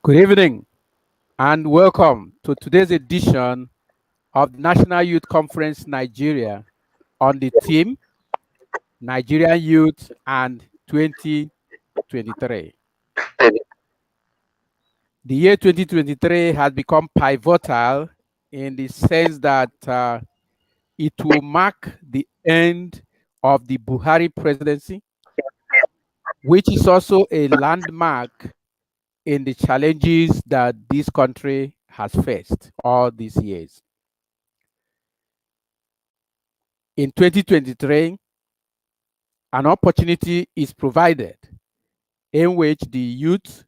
Good evening and welcome to today's edition of the National Youth Conference Nigeria on the theme Nigerian Youth and 2023. The year 2023 has become pivotal in the sense that it will mark the end of the Buhari Presidency, which is also a landmark in the challenges that this country has faced all these years. In 2023, an opportunity is provided in which the youth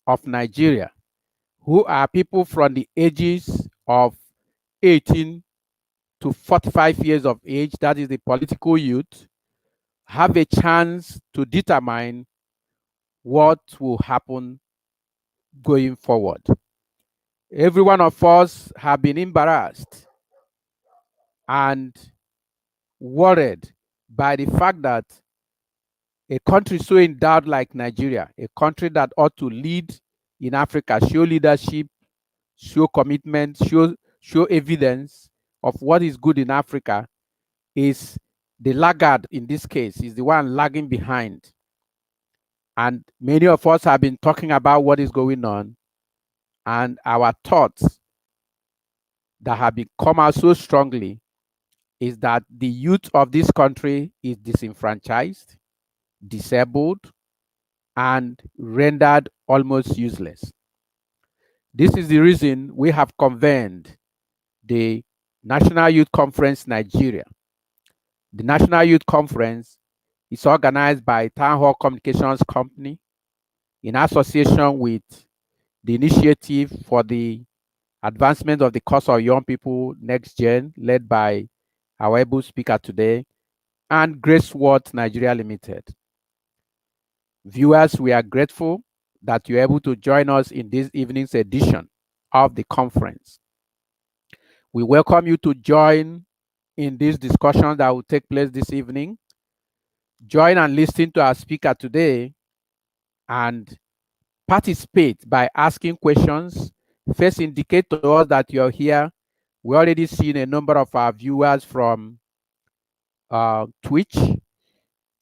of Nigeria, who are people from the ages of 18 to 45 years of age, that is the political youth, have a chance to determine what will happen going forward. Every one of us have been embarrassed and worried by the fact that a country so endowed like Nigeria, a country that ought to lead in Africa, show leadership, show commitment, show evidence of what is good in Africa, is the laggard in this case, is the one lagging behind. And many of us have been talking about what is going on, and our thoughts that have come out so strongly is that the youth of this country is disenfranchised, disabled, and rendered almost useless. This is the reason we have convened the National Youth Conference Nigeria. The National Youth Conference is organized by Town Hall Communications Company in association with the Initiative for the Advancement of the Cause of Young People, NEXTGEN, led by our able speaker today, and Grace Worth Nigeria Limited. Viewers, we are grateful that you're able to join us in this evening's edition of the conference. We welcome you to join in this discussion that will take place this evening. Join and listen to our speaker today and participate by asking questions. First, indicate to us that you're here. We already seen a number of our viewers from Twitch,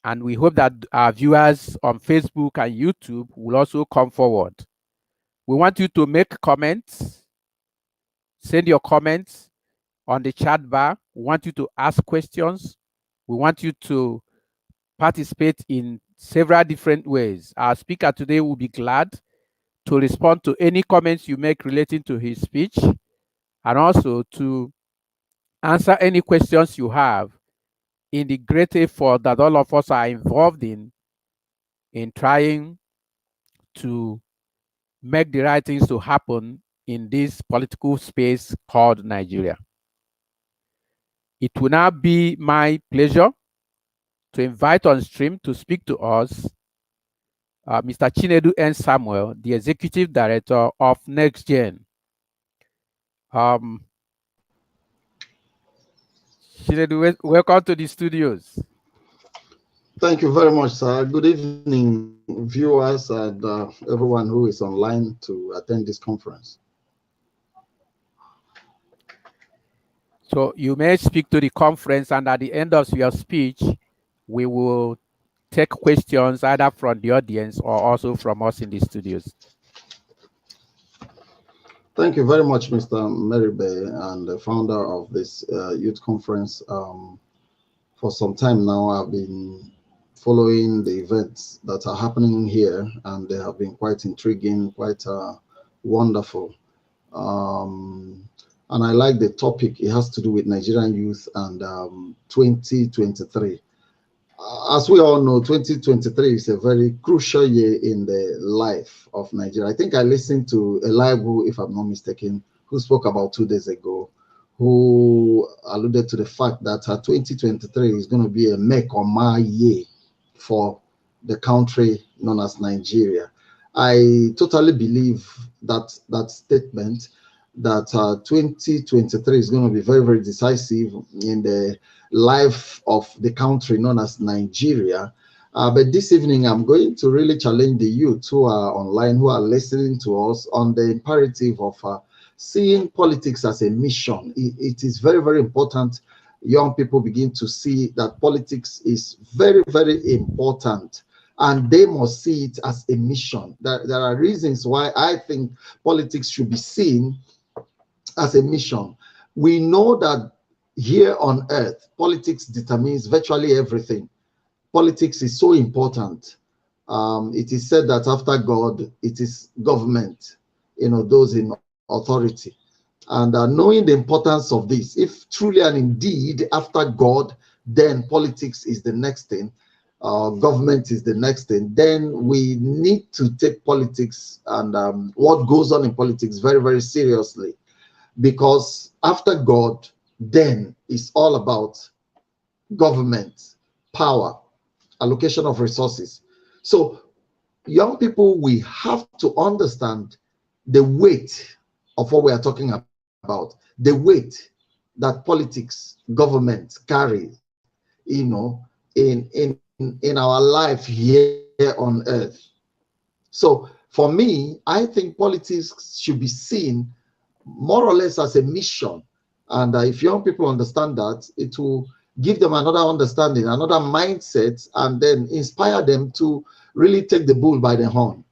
and we hope that our viewers on Facebook and YouTube will also come forward. We want you to make comments, send your comments on the chat bar. We want you to ask questions. We want you to participate in several different ways. Our speaker today will be glad to respond to any comments you make relating to his speech, and also to answer any questions you have in the great effort that all of us are involved in trying to make the right things to happen in this political space called Nigeria. It will now be my pleasure to invite on stream to speak to us Mr. CHINEDU N. Samuel, the Executive Director of NEXTGEN. CHINEDU, welcome to the studios. Thank you very much, sir. Good evening, viewers and everyone who is online to attend this conference. So you may speak to the conference, and at the end of your speech, we will take questions either from the audience or also from us in the studios. Thank you very much, Mr. Meribey, and the founder of this youth conference. For some time now, I've been following the events that are happening here, and they have been quite intriguing, quite wonderful. And I like the topic. It has to do with Nigerian youth and 2023. As we all know, 2023 is a very crucial year in the life of Nigeria. I think I listened to Eliabu, if I'm not mistaken, who spoke about 2 days ago, who alluded to the fact that 2023 is going to be a make or mar year for the country known as Nigeria. I totally believe that statement, that 2023 is going to be very, very decisive in the life of the country known as Nigeria. But this evening, I'm going to really challenge the youth who are online, who are listening to us, on the imperative of seeing politics as a mission. It is very, very important young people begin to see that politics is very, very important, and they must see it as a mission. There are reasons why I think politics should be seen as a mission. We know that here on earth, politics determines virtually everything. Politics is so important. It is said that after God, it is government, those in authority. And knowing the importance of this, if truly and indeed after God, then politics is the next thing, government is the next thing, then we need to take politics and what goes on in politics very, very seriously. Because after God, then it's all about government, power, allocation of resources. So young people, we have to understand the weight of what we are talking about, the weight that politics, government carry, in our life here on earth. So for me, I think politics should be seen more or less as a mission. And if young people understand that, it will give them another understanding, another mindset, and then inspire them to really take the bull by the horn.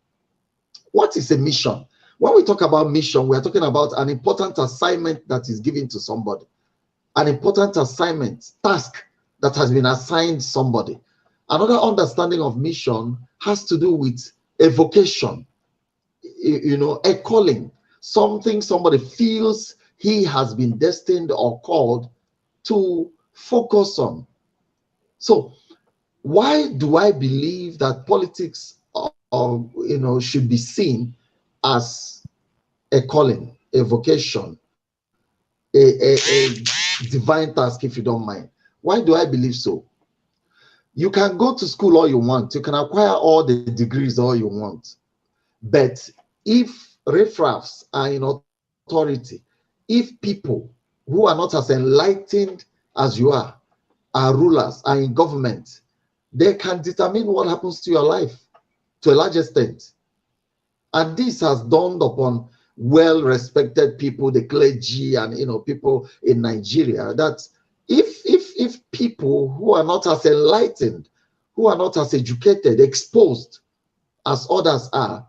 What is a mission? When we talk about mission, we are talking about an important assignment that is given to somebody, an important assignment, task that has been assigned somebody. Another understanding of mission has to do with a vocation, a calling, something somebody feels he has been destined or called to focus on. So why do I believe that politics should be seen as a calling, a vocation, a divine task, if you don't mind? Why do I believe so? You can go to school all you want, you can acquire all the degrees all you want, but if riffraffs are in authority, if people who are not as enlightened as you are rulers, are in government, they can determine what happens to your life to a large extent. And this has dawned upon well-respected people, the clergy, and people in Nigeria, that if people who are not as enlightened, who are not as educated, exposed as others are,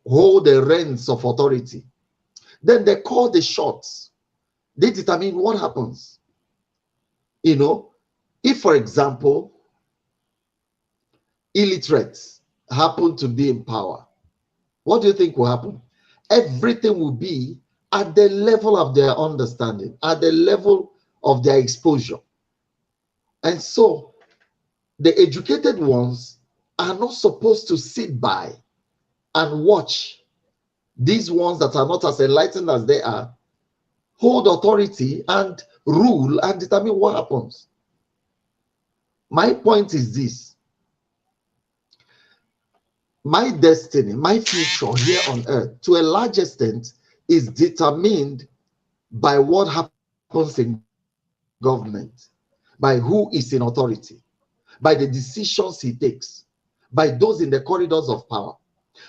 hold the reins of authority, then they call the shots. They determine what happens. If, for example, illiterates happen to be in power, what do you think will happen? Everything will be at the level of their understanding, at the level of their exposure. And so the educated ones are not supposed to sit by and watch these ones that are not as enlightened as they are hold authority and rule and determine what happens. My point is this: my destiny, my future here on earth, to a large extent, is determined by what happens in government, by who is in authority, by the decisions he takes, by those in the corridors of power.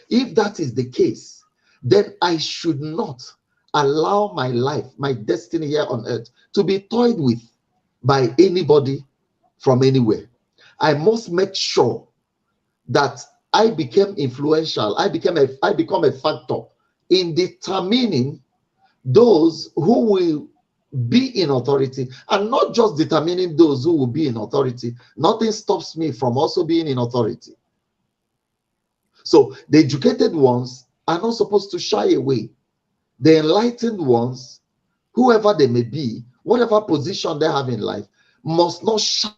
If that is the case, then I should not allow my life, my destiny here on earth, to be toyed with by anybody from anywhere. I must make sure that I became influential, I become a factor in determining those who will be in authority, and not just determining those who will be in authority. Nothing stops me from also being in authority. So the educated ones are not supposed to shy away. The enlightened ones, whoever they may be, whatever position they have in life, must not shy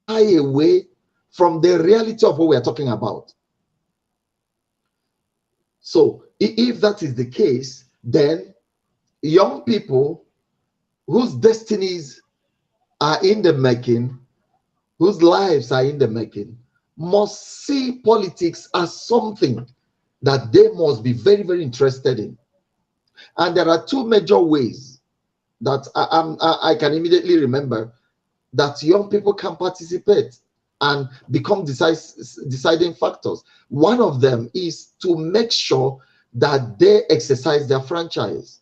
away from the reality of what we are talking about. So if that is the case, then young people whose destinies are in the making, whose lives are in the making, must see politics as something that they must be very, very interested in. And there are two major ways that I can immediately remember that young people can participate. and become deciding factors. One of them is to make sure that they exercise their franchise.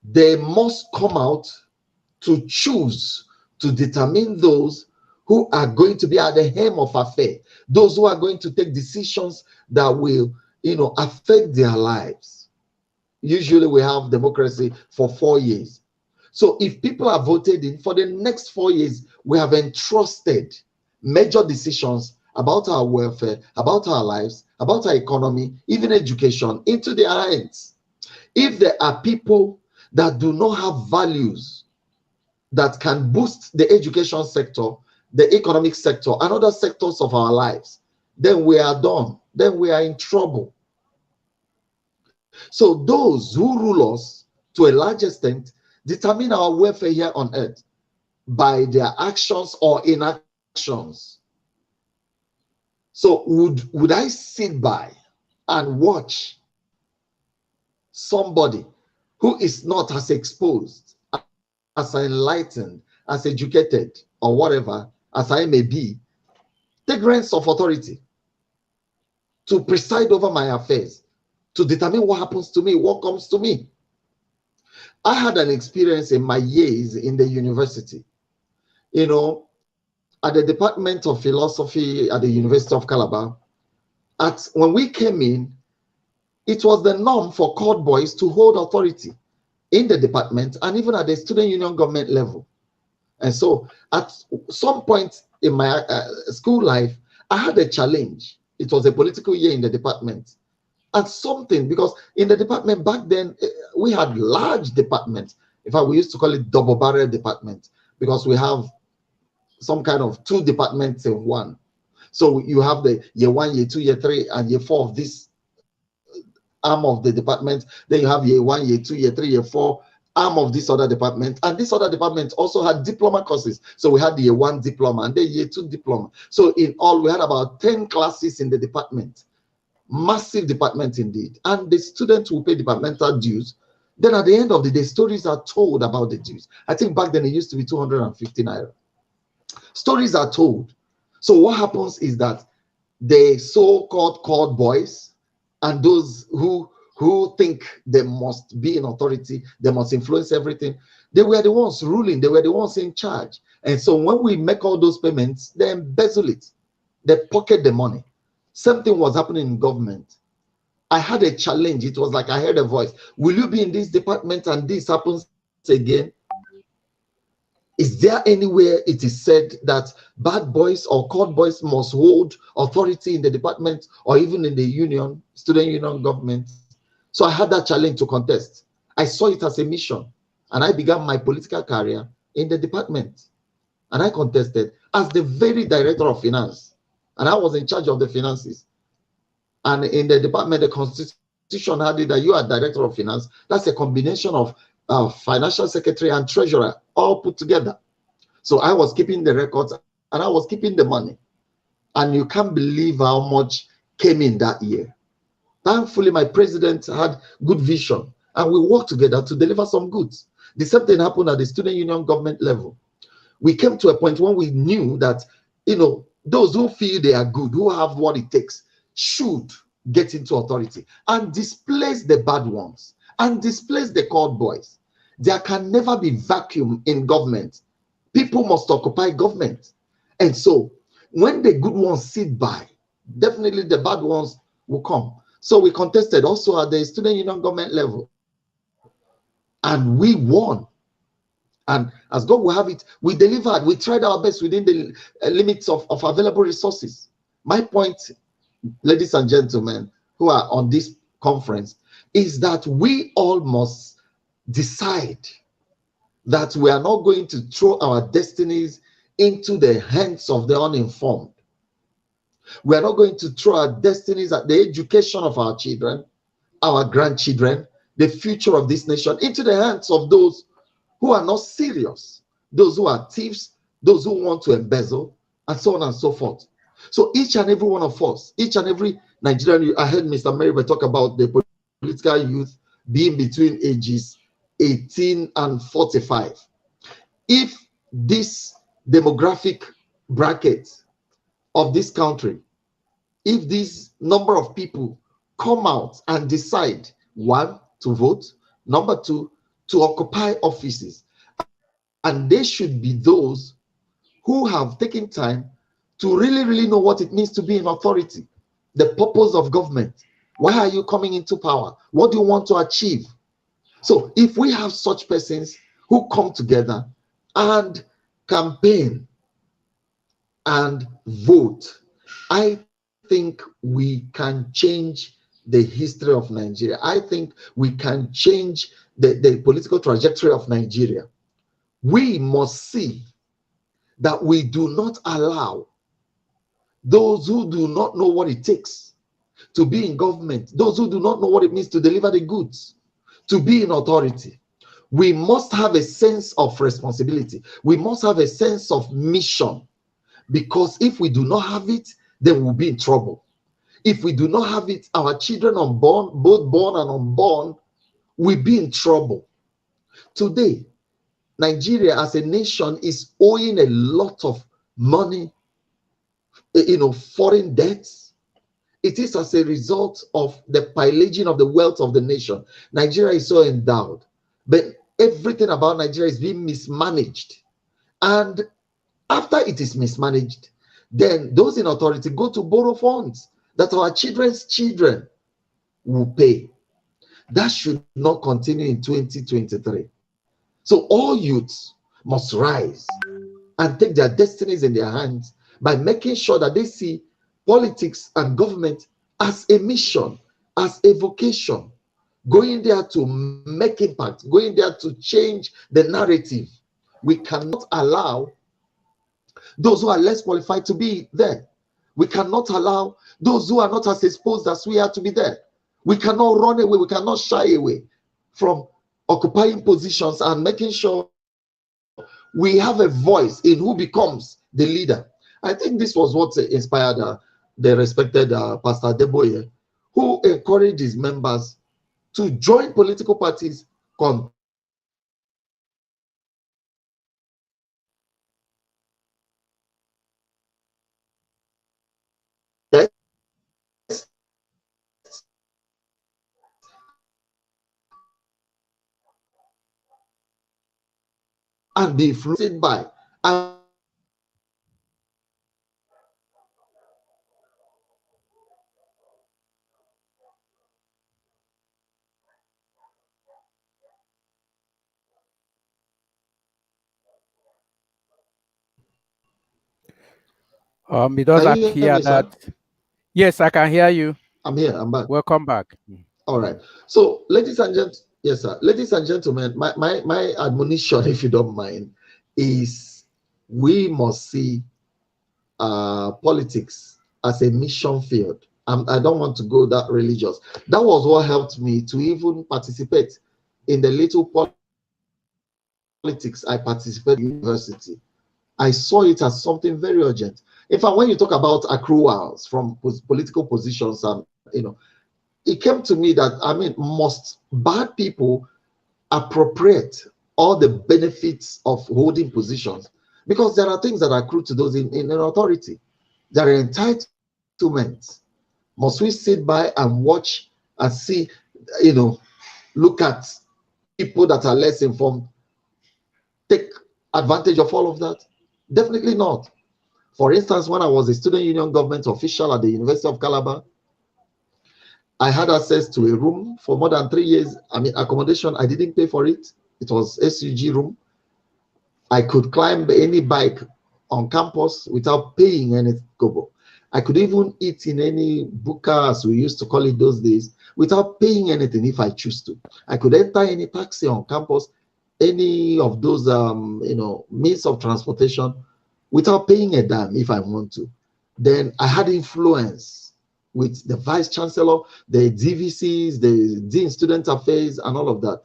They must come out to choose, to determine those who are going to be at the helm of affair, those who are going to take decisions that will, affect their lives. Usually we have democracy for 4 years. So if people are voted in for the next 4 years, we have entrusted major decisions about our welfare, about our lives, about our economy, even education into their hands. If there are people that do not have values that can boost the education sector, the economic sector, and other sectors of our lives, then we are done. Then we are in trouble. So those who rule us, to a large extent, determine our welfare here on earth by their actions or inactions. So would I sit by and watch somebody who is not as exposed, as enlightened, as educated, or whatever, as I may be, take reins of authority to preside over my affairs, to determine what happens to me, what comes to me? I had an experience in my years in the university, at the Department of Philosophy at the University of Calabar. When we came in, it was the norm for court boys to hold authority in the department and even at the student union government level. And so at some point in my school life, I had a challenge. It was a political year in the department. And something, because in the department back then, we had large departments. In fact, we used to call it double barrel department because we have some kind of 2 departments in one. So you have the year 1, year 2, year 3, and year 4 of this arm of the department. Then you have year 1, year 2, year 3, year 4 arm of this other department. And this other department also had diploma courses. So we had the year 1 diploma and then year 2 diploma. So in all, we had about 10 classes in the department. Massive department indeed. And the students will pay departmental dues. Then at the end of the day, stories are told about the dues. I think back then it used to be 250 naira. Stories are told. So what happens is that the so-called court boys and those who think they must be in authority, they must influence everything, they were the ones ruling, they were the ones in charge. And so when we make all those payments, they embezzle it, they pocket the money. Same thing was happening in government. I had a challenge. It was like I heard a voice. Will you be in this department and this happens again? Is there anywhere it is said that bad boys or court boys must hold authority in the department or even in the union, student union government? So I had that challenge to contest. I saw it as a mission, and I began my political career in the department. And I contested as the very director of finance, and I was in charge of the finances. And in the department, the constitution had it that you are director of finance. That's a combination of financial secretary and treasurer all put together. So I was keeping the records and I was keeping the money. And you can't believe how much came in that year. Thankfully, my president had good vision and we worked together to deliver some goods. The same thing happened at the student union government level. We came to a point when we knew that, those who feel they are good, who have what it takes, should get into authority and displace the bad ones and displace the court boys. There can never be vacuum in government. People must occupy government. And so when the good ones sit by, definitely the bad ones will come. So we contested also at the student union government level. And we won. And as God will have it, we delivered. We tried our best within the limits of available resources. My point, ladies and gentlemen who are on this conference, is that we all must decide that we are not going to throw our destinies into the hands of the uninformed. We are not going to throw our destinies at the education of our children, our grandchildren, the future of this nation into the hands of those who are not serious, those who are thieves, those who want to embezzle, and so on and so forth. So each and every one of us, each and every Nigerian, I heard Mr. Merriweather talk about the political youth being between ages 18 and 45. If this demographic bracket of this country if this number of people come out and decide, one, to vote, number two, to occupy offices. And they should be those who have taken time to really know what it means to be in authority, the purpose of government. Why are you coming into power? What do you want to achieve? So if we have such persons who come together and campaign and vote, I think we can change the history of Nigeria. I think we can change the political trajectory of Nigeria. We must see that we do not allow those who do not know what it takes to be in government, those who do not know what it means to deliver the goods, to be in authority. We must have a sense of responsibility. We must have a sense of mission, because if we do not have it, then we'll be in trouble. If we do not have it, our children unborn, both born and unborn, will be in trouble. Today, Nigeria as a nation is owing a lot of money, foreign debts. It is as a result of the pillaging of the wealth of the nation. Nigeria is so endowed, but everything about Nigeria is being mismanaged. And after it is mismanaged, then those in authority go to borrow funds that our children's children will pay. That should not continue in 2023. So all youths must rise and take their destinies in their hands by making sure that they see politics and government as a mission, as a vocation, going there to make impact, going there to change the narrative. We cannot allow those who are less qualified to be there. We cannot allow those who are not as exposed as we are to be there. We cannot run away. We cannot shy away from occupying positions and making sure we have a voice in who becomes the leader. I think this was what inspired the respected Pastor Deboye, who encouraged his members to join political parties, and be influenced by. It does Can you hear appear me, sir? that, yes, I can hear you. I'm here. I'm back. Welcome back. All right. So, ladies and gentlemen, yes, sir. Ladies and gentlemen, my admonition, if you don't mind, is we must see politics as a mission field. I don't want to go that religious. That was what helped me to even participate in the little politics I participated in university. I saw it as something very urgent. In fact, when you talk about accruals from political positions, and it came to me that must bad people appropriate all the benefits of holding positions? Because there are things that accrue to those in authority. There are entitlements. Must we sit by and watch and see, look at people that are less informed take advantage of all of that? Definitely not. For instance, when I was a student union government official at the University of Calabar, I had access to a room for more than 3 years. Accommodation, I didn't pay for it. It was SUG room. I could climb any bike on campus without paying any kobo. I could even eat in any buka, as we used to call it those days, without paying anything if I choose to. I could enter any taxi on campus, any of those means of transportation, without paying a dime if I want to. Then I had influence with the vice chancellor, the DVCs, the Dean Student Affairs, and all of that.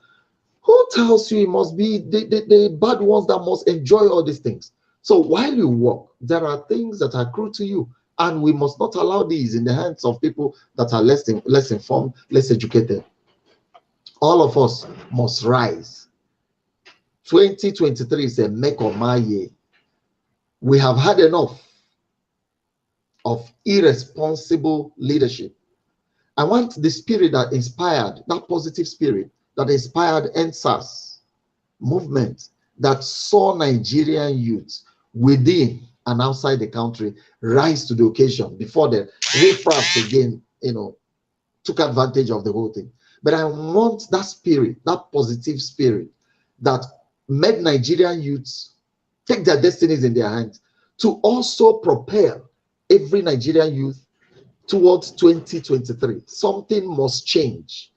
Who tells you it must be the bad ones that must enjoy all these things? So while you work, there are things that accrue to you, and we must not allow these in the hands of people that are less informed, less educated. All of us must rise. 2023 is a make or my year. We have had enough. of irresponsible leadership. I want the spirit that inspired, that positive spirit that inspired NSAS movement that saw Nigerian youth within and outside the country rise to the occasion before the riffraff again, took advantage of the whole thing. But I want that spirit, that positive spirit that made Nigerian youths take their destinies in their hands to also propel every Nigerian youth towards 2023. Something must change.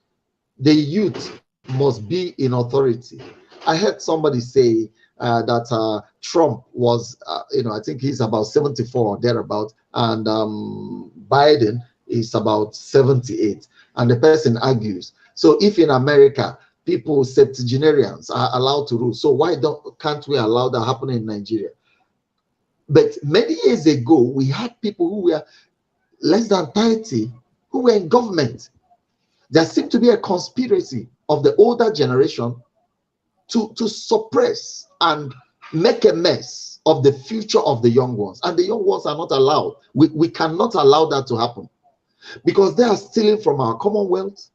The youth must be in authority. I heard somebody say that Trump was, I think he's about 74 or thereabout, and Biden is about 78. And the person argues, so if in America people, septuagenarians, are allowed to rule, so why can't we allow that happen in Nigeria? But many years ago, we had people who were less than 30 who were in government. There seemed to be a conspiracy of the older generation to suppress and make a mess of the future of the young ones. And the young ones are not allowed. We cannot allow that to happen because they are stealing from our commonwealth.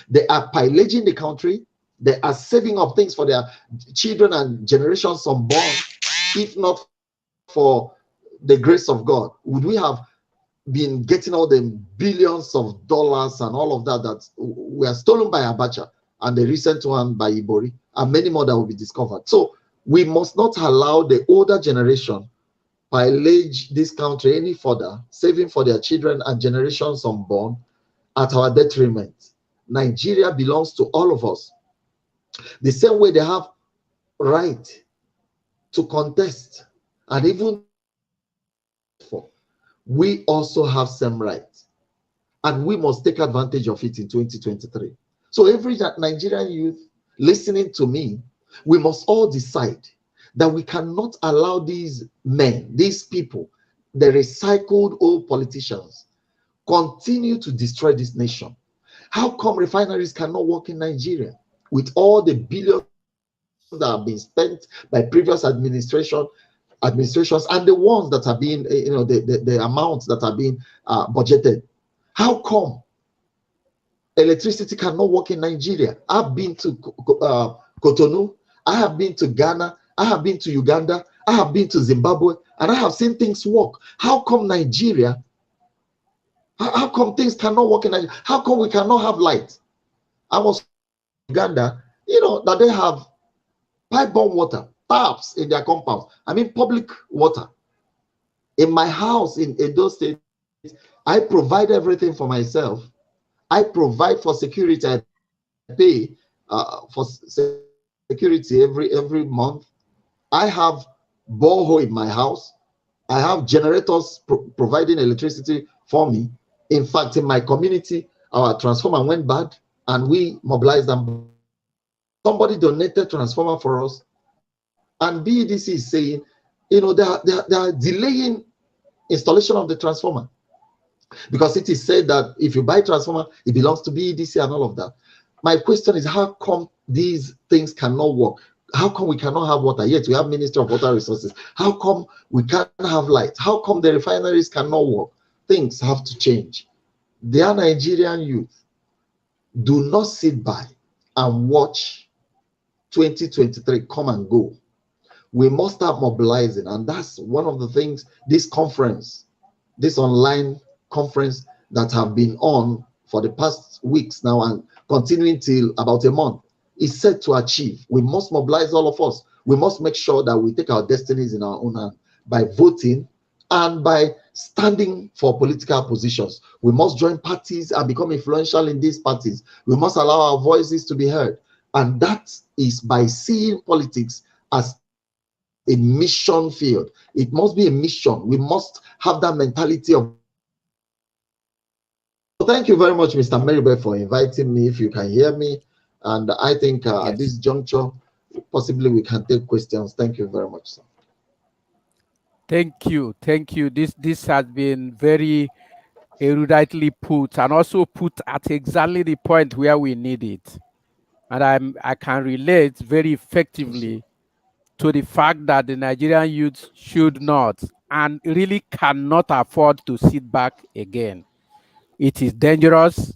They are pillaging the country. They are saving up things for their children and generations unborn. If not for the grace of God, would we have been getting all the billions of dollars and all of that were stolen by Abacha and the recent one by Ibori and many more that will be discovered? So we must not allow the older generation pillage this country any further, saving for their children and generations unborn at our detriment. Nigeria belongs to all of us. The same way they have right to contest and even to for, we also have same rights, and we must take advantage of it in 2023. So every Nigerian youth listening to me, we must all decide that we cannot allow these men, these people, the recycled old politicians, continue to destroy this nation. How come refineries cannot work in Nigeria with all the billions that have been spent by previous administrations and the ones that are being, the amounts that are being budgeted? How come electricity cannot work in Nigeria? I've been to Cotonou, I have been to Ghana, I have been to Uganda, I have been to Zimbabwe, and I have seen things work. How come Nigeria? How come things cannot work in Nigeria? How come we cannot have light? I was in Uganda, that they have pipe-borne water, taps in their compounds. I mean, public water. In my house in Edo State, I provide everything for myself. I provide for security. I pay for security every month. I have borehole in my house. I have generators providing electricity for me. In fact, in my community, our transformer went bad and we mobilized them. Somebody donated transformer for us, and BEDC is saying, they are delaying installation of the transformer because it is said that if you buy transformer, it belongs to BEDC and all of that. My question is, how come these things cannot work? How come we cannot have water? Yet we have Ministry of Water Resources. How come we can't have light? How come the refineries cannot work? Things have to change. Dear Nigerian youth, do not sit by and watch 2023 come and go. We must start mobilizing, and that's one of the things this online conference that have been on for the past weeks now and continuing till about a month is set to achieve. We must mobilize all of us. We must make sure that we take our destinies in our own hand by voting and by standing for political positions. We must join parties and become influential in these parties. We must allow our voices to be heard. And that is by seeing politics as a mission field. It must be a mission. We must have that mentality of so thank you very much, Mr. Meribel, for inviting me, if you can hear me. And I think at this juncture, possibly we can take questions. Thank you very much, sir. Thank you. This has been very eruditely put and also put at exactly the point where we need it. And I can relate very effectively to the fact that the Nigerian youth should not and really cannot afford to sit back again. It is dangerous.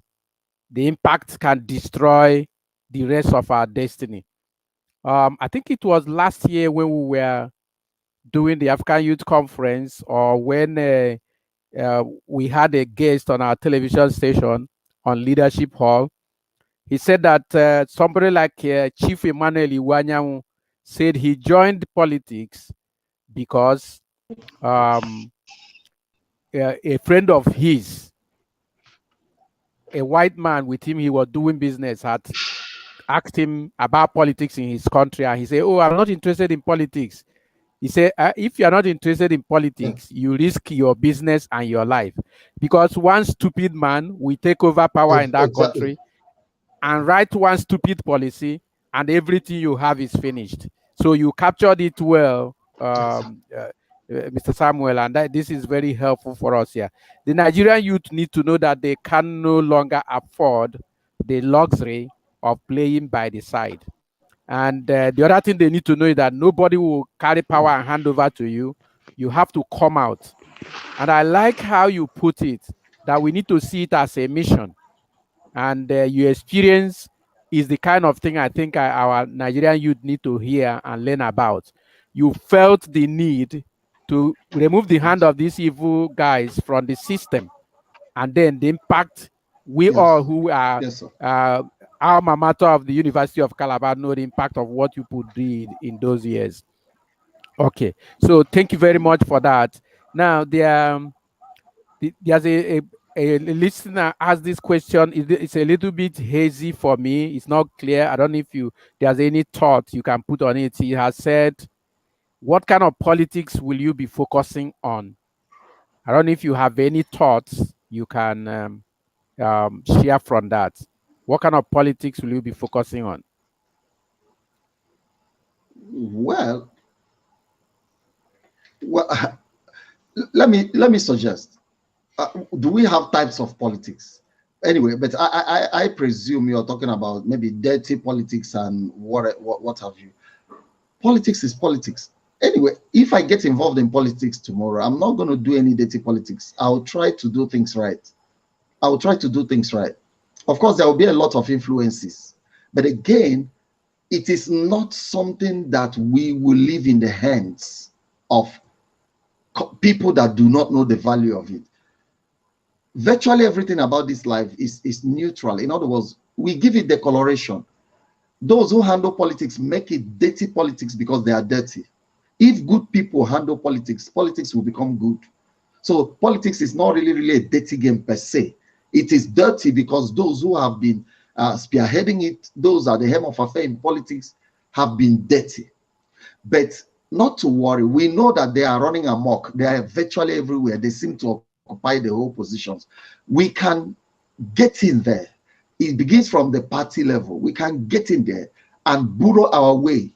The impact can destroy the rest of our destiny. I think it was last year when we were doing the African Youth Conference, or when we had a guest on our television station on Leadership Hall. He said that somebody like Chief Emmanuel Iwanyanwu said he joined politics because a friend of his, a white man with him he was doing business, had asked him about politics in his country, and he said, "Oh, I'm not interested in politics." He said, if you're not interested in Yeah. politics, you risk your business and your life, because one stupid man will take over power in that Exactly. country and write one stupid policy, and everything you have is finished. So you captured it well, Exactly. Mr. Samuel, and this is very helpful for us here. The Nigerian youth need to know that they can no longer afford the luxury of playing by the side. And the other thing they need to know is that nobody will carry power and hand over to you. You have to come out. And I like how you put it, that we need to see it as a mission. And your experience is the kind of thing I think our Nigerian youth need to hear and learn about. You felt the need to remove the hand Yes. of these evil guys from the system, and then the impact we all Yes. who are Yes, sir. uh, alma mater of the University of Calabar know the impact of what you put did in those years. Okay, so thank you very much for that. Now, there's a listener asked this question. It's a little bit hazy for me. It's not clear. I don't know if there's any thought you can put on it. He has said, "What kind of politics will you be focusing on?" I don't know if you have any thoughts you can share from that. What kind of politics will you be focusing on? Well, well, let me suggest. Do we have types of politics? Anyway, but I presume you're talking about maybe dirty politics and what have you. Politics is politics. Anyway, if I get involved in politics tomorrow, I'm not going to do any dirty politics. I'll try to do things right. I'll try to do things right. Of course, there will be a lot of influences, but again, it is not something that we will leave in the hands of people that do not know the value of it. Virtually everything about this life is neutral. In other words, we give it the coloration. Those who handle politics make it dirty politics because they are dirty. If good people handle politics, politics will become good. So politics is not really a dirty game per se. It is dirty because those who have been spearheading it, those at the helm of affair in politics, have been dirty. But not to worry, we know that they are running amok. They are virtually everywhere. They seem to occupy the whole positions. We can get in there. It begins from the party level. We can get in there and burrow our way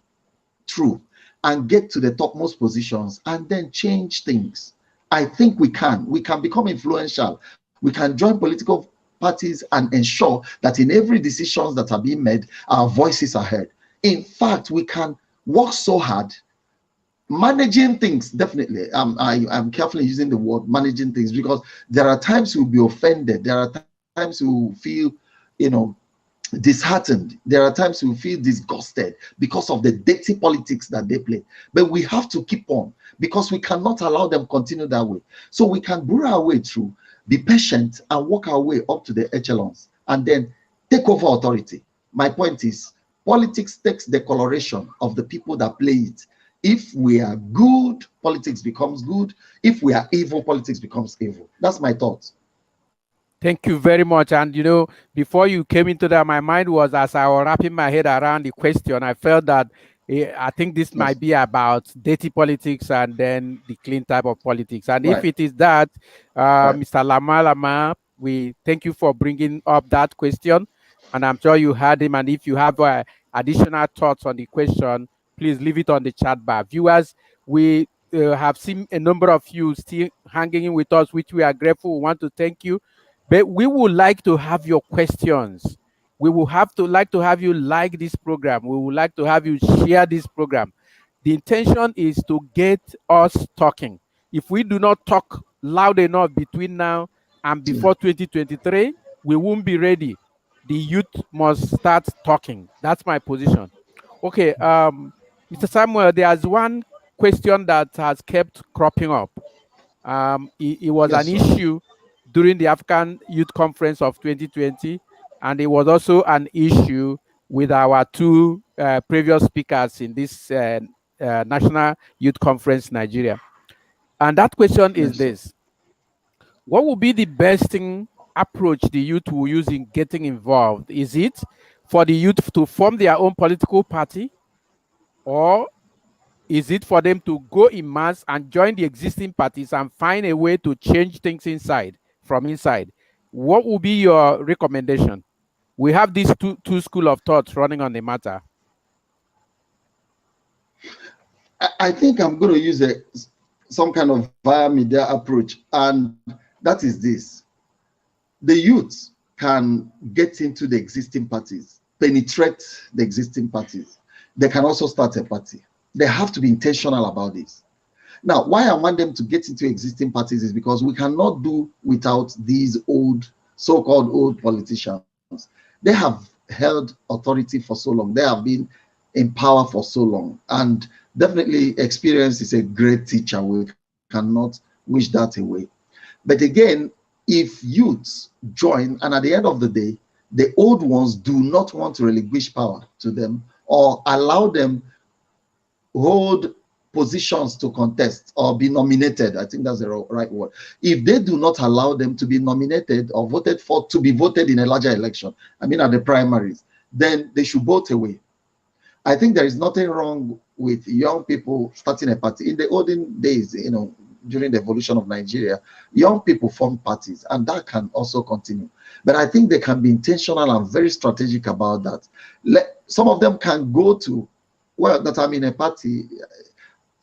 through and get to the topmost positions and then change things. I think we can. We can become influential. We can join political parties and ensure that in every decisions that are being made, our voices are heard. In fact, we can work so hard managing things. Definitely, I'm carefully using the word managing things because there are times you'll be offended. There are times you feel, you know, disheartened. There are times we feel disgusted because of the dirty politics that they play. But we have to keep on because we cannot allow them continue that way. So we can burrow our way through, be patient, and work our way up to the echelons, and then take over authority. My point is, politics takes the coloration of the people that play it. If we are good, politics becomes good. If we are evil, politics becomes evil. That's my thoughts. Thank you very much. And before you came into that, my mind was, as I was wrapping my head around the question, I felt that I think this Yes. might be about dirty politics and then the clean type of politics. And if Right. it is that, Right. Mr. Lama, we thank you for bringing up that question. And I'm sure you heard him. And if you have additional thoughts on the question, please leave it on the chat bar. Viewers, we have seen a number of you still hanging in with us, which we are grateful. We want to thank you. But we would like to have your questions. We will have to like to have you like this program. We would like to have you share this program. The intention is to get us talking. if we do not talk loud enough between now and before 2023, we won't be ready. The youth must start talking. That's my position. Okay, Mr. Samuel, there's one question that has kept cropping up. It was Yes, an sir. issue during the African Youth Conference of 2020, and it was also an issue with our two previous speakers in this National Youth Conference Nigeria. And that question is Yes, sir. this: what would be the best thing approach the youth will use in getting involved? Is it for the youth to form their own political party, or is it for them to go in mass and join the existing parties and find a way to change things inside, from inside? What would be your recommendation? We have these two school of thoughts running on the matter. I think I'm going to use some kind of via media approach, and that is this: the youth can get into the existing parties, penetrate the existing parties. They can also start a party. They have to be intentional about this. Now, why I want them to get into existing parties is because we cannot do without these old, so-called old politicians. They have held authority for so long. They have been in power for so long. And definitely experience is a great teacher. We cannot wish that away. But again, if youths join, and at the end of the day, the old ones do not want to relinquish power to them or allow them hold positions to contest or be nominated. I think that's the right word. If they do not allow them to be nominated or voted for to be voted in a larger election, I mean at the primaries, then they should vote away. I think there is nothing wrong with young people starting a party. In the olden days, during the evolution of Nigeria, young people formed parties, and that can also continue. But I think they can be intentional and very strategic about that. Some of them can go to, well, that I'm in a party,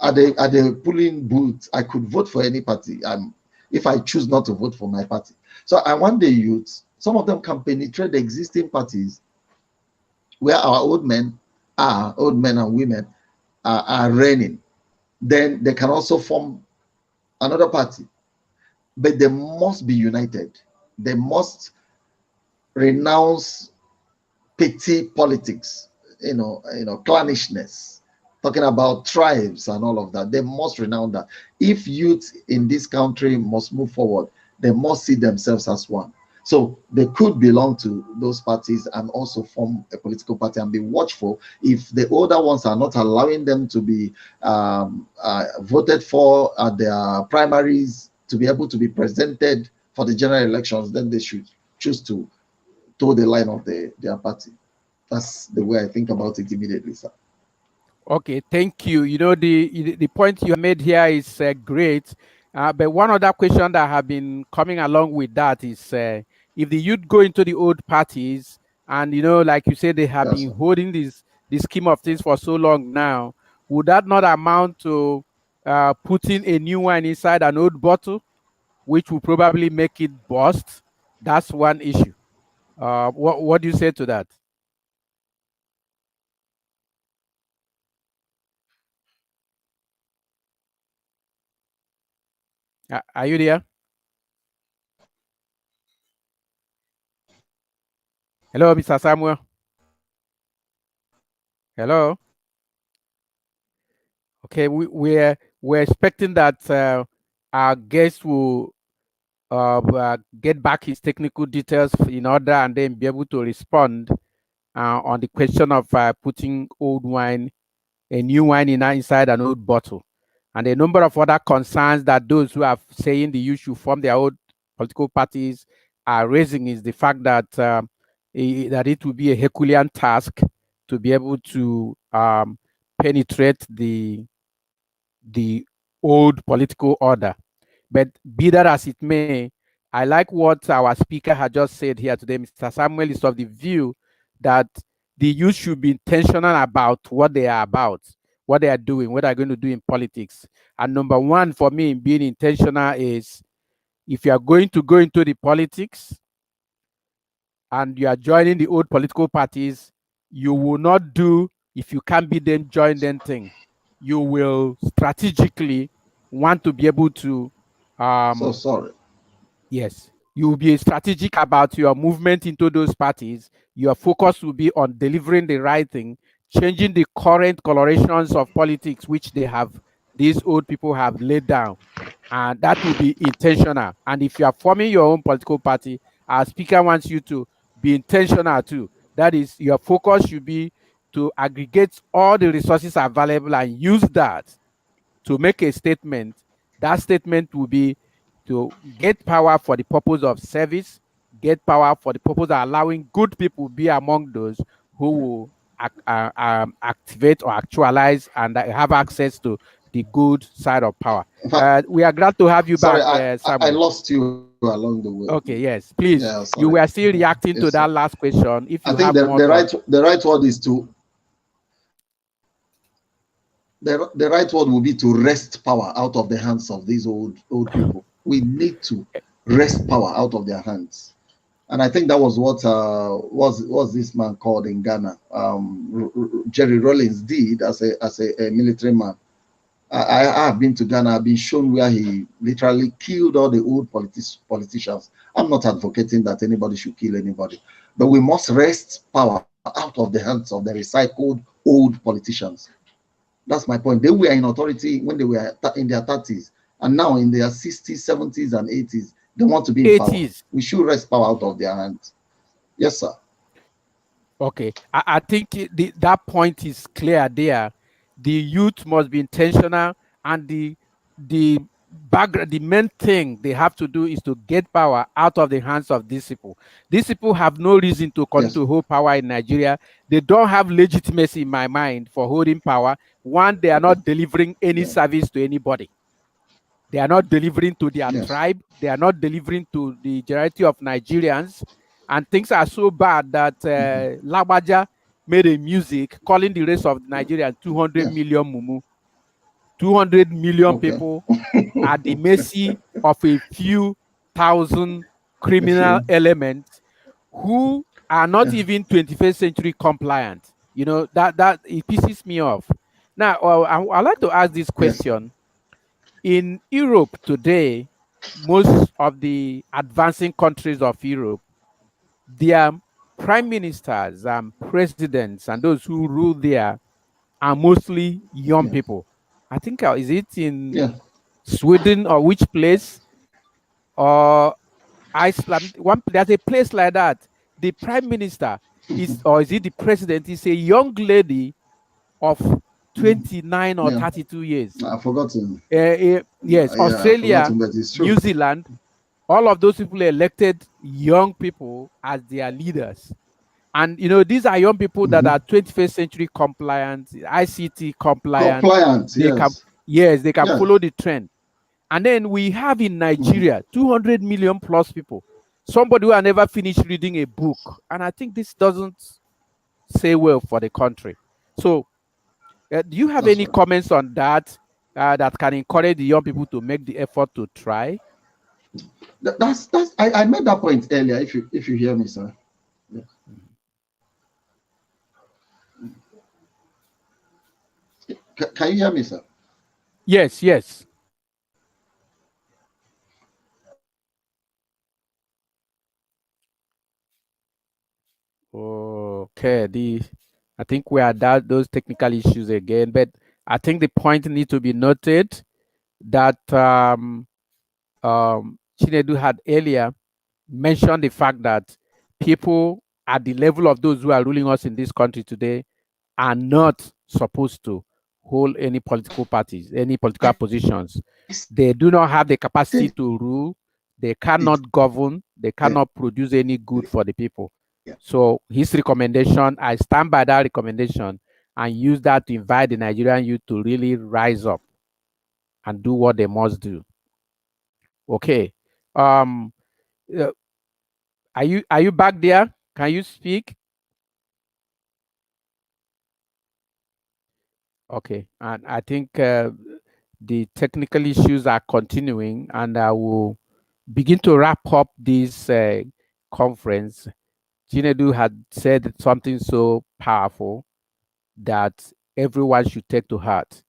at the polling booth, I could vote for any party if I choose not to vote for my party. So I want the youth, some of them can penetrate the existing parties where our old men and women are reigning. Then they can also form another party, but they must be united. They must renounce petty politics, clannishness, talking about tribes and all of that. They must renounce that. If youth in this country must move forward, they must see themselves as one. So they could belong to those parties and also form a political party and be watchful if the older ones are not allowing them to be voted for at their primaries to be able to be presented for the general elections. Then they should choose to toe the line of their party. That's the way I think about it immediately, sir. Okay, thank you. The point you made here is great. But one other question that have been coming along with that is if the youth go into the old parties and, like you said, they have Yes, been sir. holding this scheme of things for so long now, would that not amount to putting a new one inside an old bottle, which will probably make it burst? That's one issue. What do you say to that? Are you there? Hello, Mr. Samuel. Hello. Okay, we're expecting that our guest will get back his technical details in order and then be able to respond on the question of putting old wine, a new wine inside an old bottle, and a number of other concerns that those who are saying the youth should form their own political parties are raising is the fact that that it will be a Herculean task to be able to penetrate the old political order. But be that as it may, I like what our speaker had just said here today. Mr. Samuel is of the view that the youth should be intentional about what they are about, what they are doing, what they're going to do in politics. And number one for me in being intentional is if you are going to go into the politics and you are joining the old political parties, you will not do if you can't beat them, join them thing. You will strategically want to be able to So sorry. yes, you will be strategic about your movement into those parties. Your focus will be on delivering the right thing, changing the current colorations of politics which these old people have laid down, and that will be intentional. And if you are forming your own political party, our speaker wants you to be intentional too. That is, your focus should be to aggregate all the resources available and use that to make a statement. That statement will be to get power for the purpose of service, get power for the purpose of allowing good people be among those who will activate or actualize and have access to the good side of power. In fact, We are glad to have you sorry, back, I Samuel. lost you along the way. Okay, yes, Yeah, please. sorry. You were still reacting Yes, to sir. that last question. If I you think have more thoughts. the right word is to the right word will be to wrest power out of the hands of these old people. We need to wrest power out of their hands. And I think that was what was this man called in Ghana, Jerry Rawlings did as a military man. I have been to Ghana. I've been shown where he literally killed all the old politicians. I'm not advocating that anybody should kill anybody, but we must wrest power out of the hands of the recycled old politicians. That's my point. They were in authority when they were in their 30s, and now in their 60s, 70s, and 80s, they want to be in power. 80s. We should wrest power out of their hands. Yes, sir. Okay, I think that point is clear there. The youth must be intentional, and the background, the main thing they have to do is to get power out of the hands of these people. These people have no reason to continue Yes. to hold power in Nigeria. They don't have legitimacy in my mind for holding power. One, they are not delivering any Yeah. service to anybody. They are not delivering to their Yes. tribe. They are not delivering to the majority of Nigerians. And things are so bad that Labaja made a music calling the rest of Nigeria 200 Yes. million mumu. 200 million Okay. people at the mercy of a few thousand If criminal you. elements who are not Yeah. even 21st century compliant. You know, that it pisses me off. Now, I'd like to ask this Yes. question. In Europe today, most of the advancing countries of Europe, their prime ministers and presidents and those who rule there are mostly young Yes. people. I think, is it in Yeah. Sweden or which place, or Iceland? There's a place like that. The prime minister is, or is it the president, is a young lady of 29 or Yeah. 32 years. I've forgotten. Yes, Yeah, I've Australia, forgotten, but it's New true. Zealand, all of those people elected young people as their leaders. And these are young people that Mm-hmm. are 21st century compliant, ICT compliant. Compliant. They can, Yes. yes, they can Yes. follow the trend. And then we have in Mm-hmm. Nigeria 200 million plus people. Somebody who has never finished reading a book. And I think this doesn't say well for the country. So, do you have That's any right. comments on that that can encourage the young people to make the effort to try? That's I made that point earlier. If you hear me, sir. Yeah. Can you hear me, sir? Yes, yes. Okay, I think we are at those technical issues again, but I think the point needs to be noted that Chinedu had earlier mentioned the fact that people at the level of those who are ruling us in this country today are not supposed to hold any political parties, any political positions. They do not have the capacity Said to rule. They it. cannot govern. They Yeah. cannot produce any good for the people. Yeah. So his recommendation, I stand by that recommendation and use that to invite the Nigerian youth to really rise up and do what they must do. Okay. Um, uh, are you back there? Can you speak? Okay. And I think the technical issues are continuing, and I will begin to wrap up this conference. Chinedu had said something so powerful that everyone should take to heart,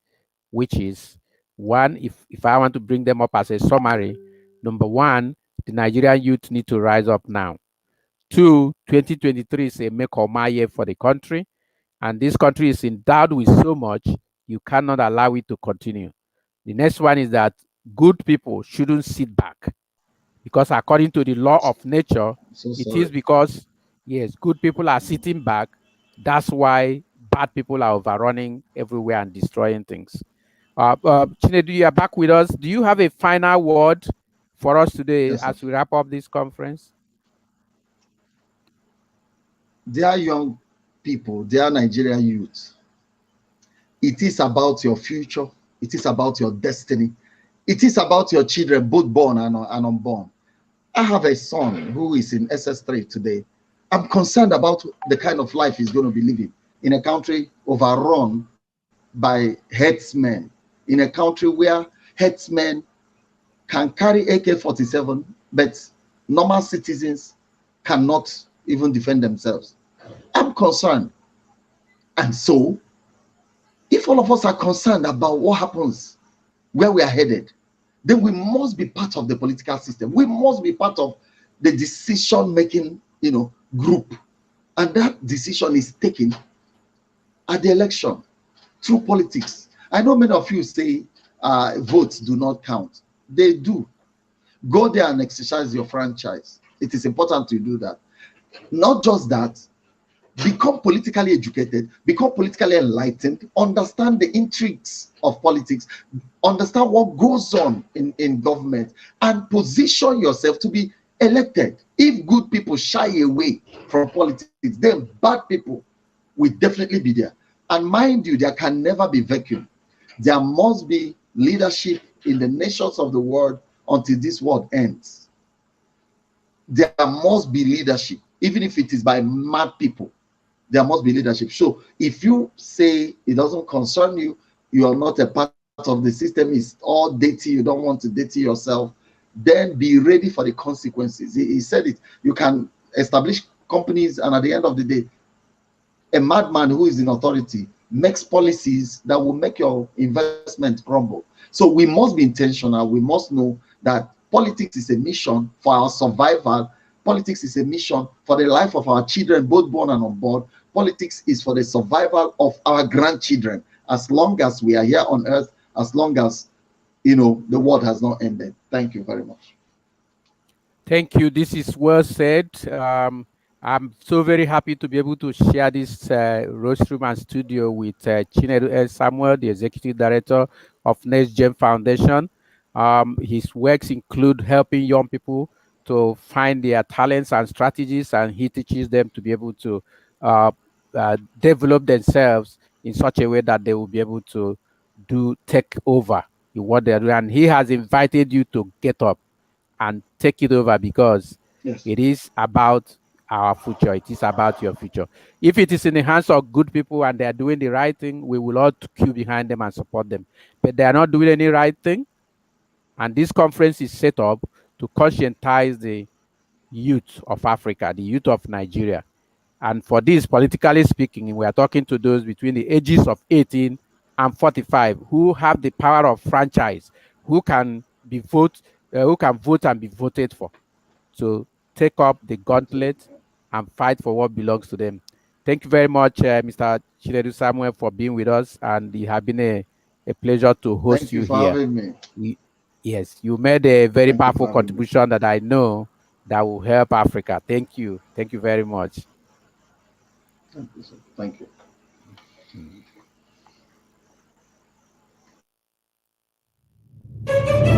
which is One, if I want to bring them up as a summary, number one, the Nigerian youth need to rise up now. Two, 2023 is a make or buy year for the country, and this country is endowed with so much, you cannot allow it to continue. The next one is that good people shouldn't sit back, because according to the law of nature, So it is sorry. because, yes, good people are sitting back. That's why bad people are overrunning everywhere and destroying things. Chinedu, you are back with us. Do you have a final word for us today Yes, sir. as we wrap up this conference? Dear young people, dear Nigerian youth, it is about your future. It is about your destiny. It is about your children, both born and unborn. I have a son who is in SS3 today. I'm concerned about the kind of life he's going to be living in a country overrun by headsmen, in a country where headsmen can carry AK-47, but normal citizens cannot even defend themselves. I'm concerned. And so, if all of us are concerned about what happens, where we are headed, then we must be part of the political system. We must be part of the decision-making, group. And that decision is taken at the election through politics. I know many of you say votes do not count. They do. Go there and exercise your franchise. It is important to do that. Not just that, become politically educated, become politically enlightened, understand the intrigues of politics, understand what goes on in government, and position yourself to be elected. If good people shy away from politics, then bad people will definitely be there. And mind you, there can never be vacuum. There must be leadership in the nations of the world until this world ends. There must be leadership, even if it is by mad people. There must be leadership. So if you say it doesn't concern you, you are not a part of the system, it's all dirty, you don't want to dirty yourself, then be ready for the consequences. He said it. You can establish companies, and at the end of the day, a madman who is in authority makes policies that will make your investment crumble. So we must be intentional. We must know that politics is a mission for our survival. Politics is a mission for the life of our children, both born and unborn. Politics is for the survival of our grandchildren. As long as we are here on earth, as long as the world has not ended. Thank you very much. Thank you. This is well said. I'm so very happy to be able to share this room and studio with Chinedu Samuel, the Executive Director of NextGen Foundation. His works include helping young people to find their talents and strategies, and he teaches them to be able to uh, develop themselves in such a way that they will be able to take over in what they're doing. And he has invited you to get up and take it over, because Yes. it is about our future. It is about your future. If it is in the hands of good people and they are doing the right thing, we will all queue behind them and support them. But they are not doing any right thing. And this conference is set up to conscientize the youth of Africa, the youth of Nigeria. And for this, politically speaking, we are talking to those between the ages of 18 and 45 who have the power of franchise, who can who can vote and be voted for. So take up the gauntlet and fight for what belongs to them. Thank you very much, Mr. Chinedu Samuel, for being with us, and it has been a pleasure to host Thank you you for here. having me. Yes, you made a very Thank you powerful for having me. contribution that I know that will help Africa. Thank you. Thank you very much. Thank you, sir. Thank you. Mm.